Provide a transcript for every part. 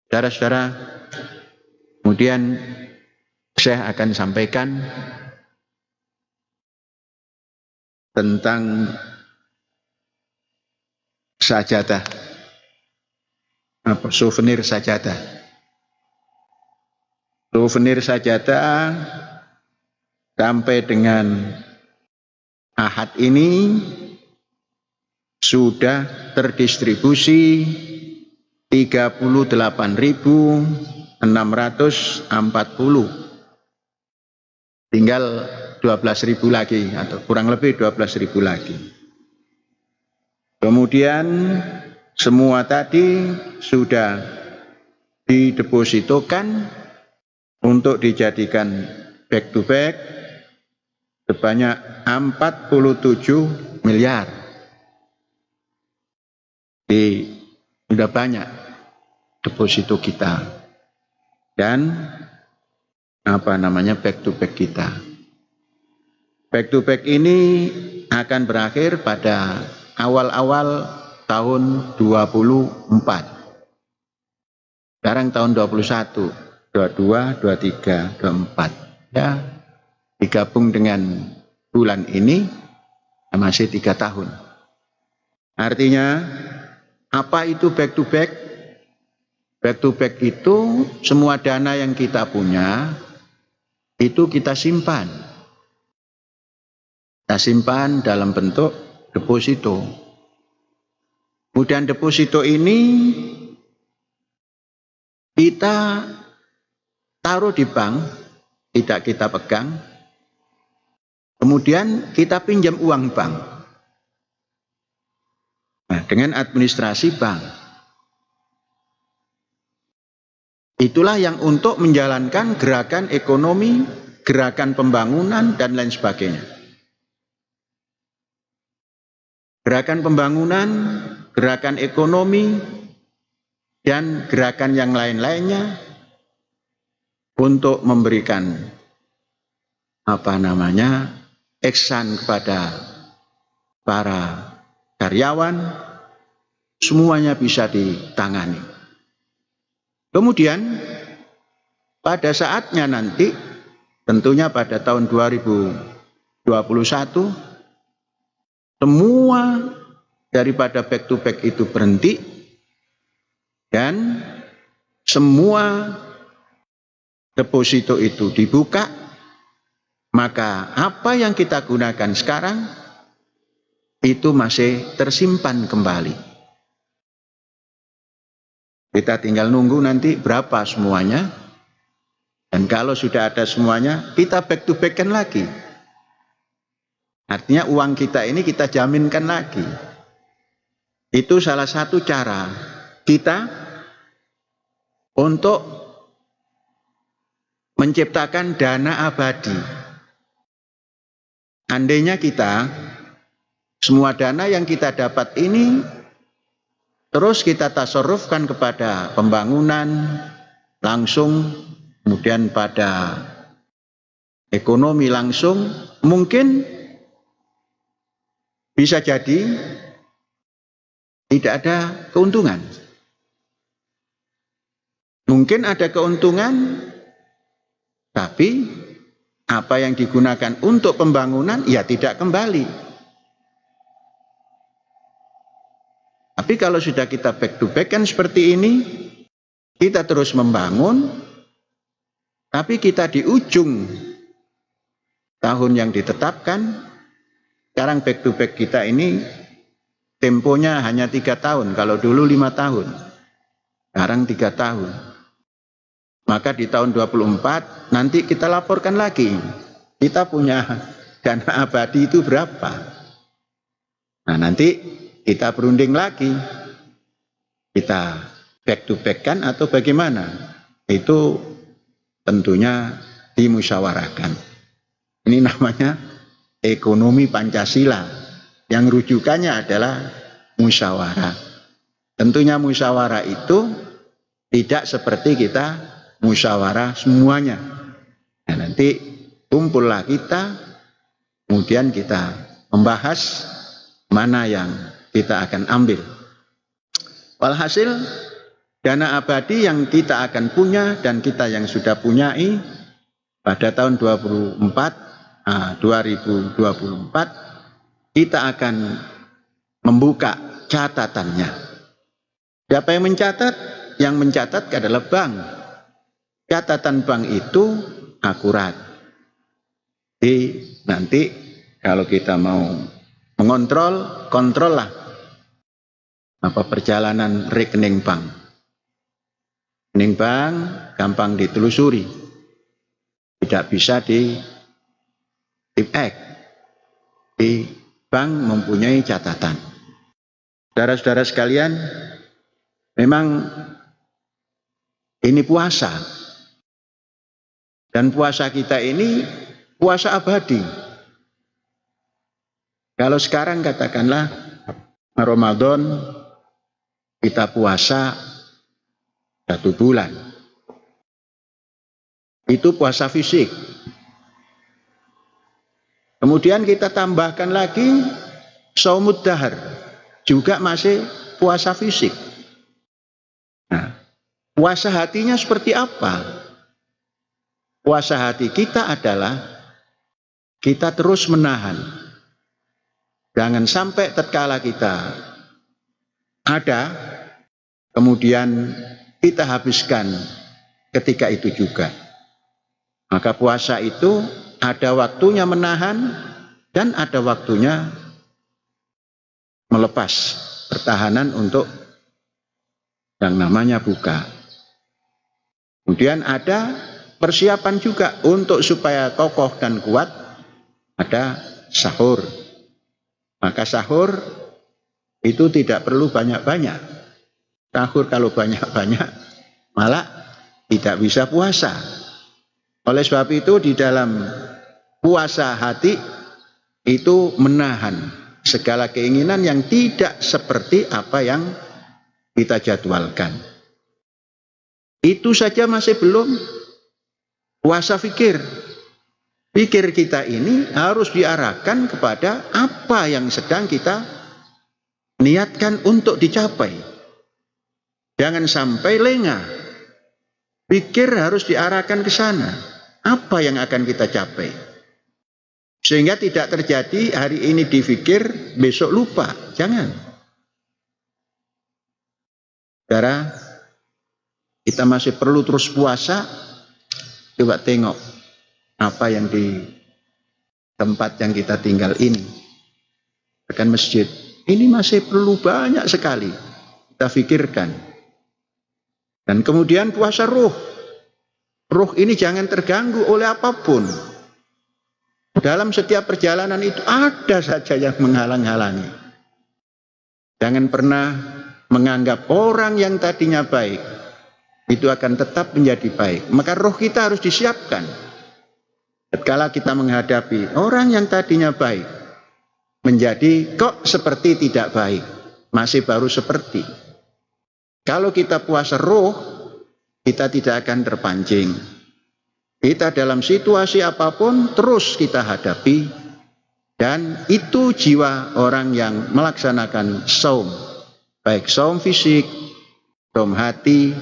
Saudara-saudara, kemudian saya akan sampaikan tentang sajadah, souvenir sajadah. Souvenir sajadah sampai dengan Ahad ini sudah terdistribusi 38.640. Tinggal 12.000 lagi atau kurang lebih 12.000 lagi. Kemudian semua tadi sudah didepositokan untuk dijadikan back to back sebanyak 47 miliar. Sudah banyak deposito kita dan back to back kita. Back to back ini akan berakhir pada awal-awal tahun 24. Sekarang tahun 21, 22, 23, 24. Ya, digabung dengan bulan ini masih 3 tahun. Artinya apa itu back to back? Back to back itu semua dana yang kita punya itu kita simpan. Kita simpan dalam bentuk deposito. Kemudian deposito ini kita taruh di bank, tidak kita pegang. Kemudian kita pinjam uang bank. Nah, dengan administrasi bank. Itulah yang untuk menjalankan gerakan ekonomi, gerakan pembangunan, dan lain sebagainya. Gerakan pembangunan, gerakan ekonomi, dan gerakan yang lain-lainnya untuk memberikan ihsan kepada para karyawan, semuanya bisa ditangani. Kemudian pada saatnya nanti, tentunya pada tahun 2021, semua daripada back to back itu berhenti dan semua deposito itu dibuka, maka apa yang kita gunakan sekarang itu masih tersimpan kembali. Kita tinggal nunggu nanti berapa semuanya, dan kalau sudah ada semuanya kita back to back-kan lagi. Artinya uang kita ini kita jaminkan lagi. Itu salah satu cara kita untuk menciptakan dana abadi. Andainya kita, semua dana yang kita dapat ini terus kita tasarrufkan kepada pembangunan langsung, kemudian pada ekonomi langsung, mungkin bisa jadi tidak ada keuntungan. Mungkin ada keuntungan, tapi apa yang digunakan untuk pembangunan ya tidak kembali. Tapi kalau sudah kita back to back kan seperti ini, kita terus membangun, tapi kita di ujung tahun yang ditetapkan, sekarang back to back kita ini temponya hanya 3 tahun, kalau dulu 5 tahun, sekarang 3 tahun. Maka di tahun 24 nanti kita laporkan lagi, kita punya dana abadi itu berapa. Nah nanti kita berunding lagi, kita back to back kan atau bagaimana, itu tentunya dimusyawarahkan. Ini namanya ekonomi Pancasila, yang rujukannya adalah musyawarah. Tentunya musyawarah itu tidak seperti kita musyawarah semuanya. Nah, nanti kumpullah kita, kemudian kita membahas mana yang kita akan ambil. Walhasil Dana abadi yang kita akan punya dan kita yang sudah punyai pada tahun 2024, kita akan membuka catatannya. Siapa yang mencatat? Yang mencatat adalah bank. Catatan bank itu akurat. Jadi nanti kalau kita mau mengontrol, kontrollah perjalanan rekening bank. Rekening bank gampang ditelusuri, tidak bisa di tip-ek. Di bank mempunyai catatan. Saudara-saudara sekalian, memang ini puasa. Dan puasa kita ini puasa abadi. Kalau sekarang katakanlah Ramadan kita puasa 1 bulan. Itu puasa fisik. Kemudian kita tambahkan lagi shaumud dahar, juga masih puasa fisik. Nah, puasa hatinya seperti apa? Puasa hati kita adalah kita terus menahan. Jangan sampai tatkala kita ada, kemudian kita habiskan ketika itu juga. Maka puasa itu ada waktunya menahan dan ada waktunya melepas pertahanan untuk yang namanya buka. Kemudian ada persiapan juga untuk supaya kokoh dan kuat, ada sahur. Maka sahur itu tidak perlu banyak-banyak. Sahur kalau banyak-banyak malah tidak bisa puasa. Oleh sebab itu di dalam puasa hati itu menahan segala keinginan yang tidak seperti apa yang kita jadwalkan. Itu saja masih belum puasa fikir. Pikir kita ini harus diarahkan kepada apa yang sedang kita niatkan untuk dicapai. Jangan sampai lengah. Pikir harus diarahkan ke sana. Apa yang akan kita capai? Sehingga tidak terjadi hari ini dipikir, besok lupa. Jangan. Saudara, kita masih perlu terus puasa. Coba tengok apa yang di tempat yang kita tinggal ini. Bahkan masjid. Ini masih perlu banyak sekali kita pikirkan. Dan kemudian puasa ruh. Ruh ini jangan terganggu oleh apapun. Dalam setiap perjalanan itu ada saja yang menghalang-halangi. Jangan pernah menganggap orang yang tadinya baik itu akan tetap menjadi baik. Maka roh kita harus disiapkan. Tatkala kita menghadapi orang yang tadinya baik menjadi kok seperti tidak baik, masih baru seperti. Kalau kita puasa roh, kita tidak akan terpancing. Kita dalam situasi apapun terus kita hadapi, dan itu jiwa orang yang melaksanakan saum, baik saum fisik, saum hati,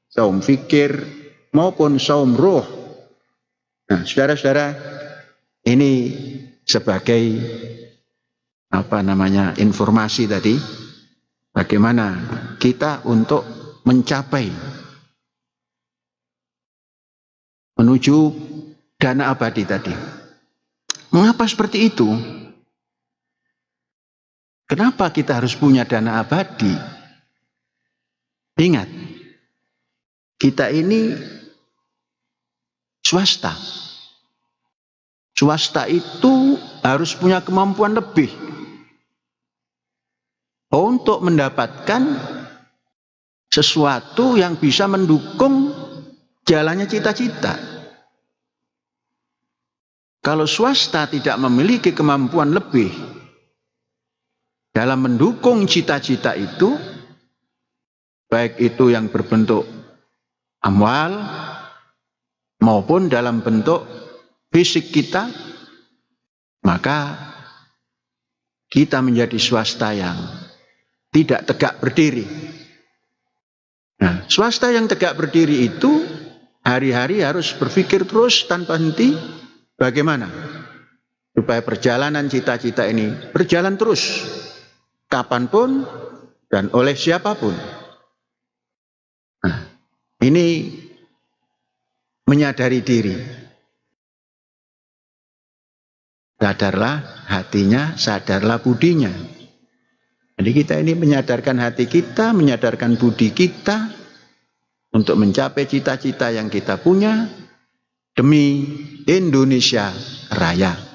saum fikir maupun saum roh. Nah, saudara-saudara, ini sebagai informasi tadi, bagaimana kita untuk mencapai menuju dana abadi tadi. Mengapa seperti itu? Kenapa kita harus punya dana abadi? Ingat, kita ini swasta. Swasta itu harus punya kemampuan lebih untuk mendapatkan sesuatu yang bisa mendukung jalannya cita-cita. Kalau swasta tidak memiliki kemampuan lebih dalam mendukung cita-cita itu, baik itu yang berbentuk amwal maupun dalam bentuk fisik kita, maka kita menjadi swasta yang tidak tegak berdiri. Nah, swasta yang tegak berdiri itu hari-hari harus berpikir terus tanpa henti bagaimana supaya perjalanan cita-cita ini berjalan terus kapanpun dan oleh siapapun. Nah, ini menyadari diri. Sadarlah hatinya, sadarlah budinya. Jadi kita ini menyadarkan hati kita, menyadarkan budi kita untuk mencapai cita-cita yang kita punya demi Indonesia Raya.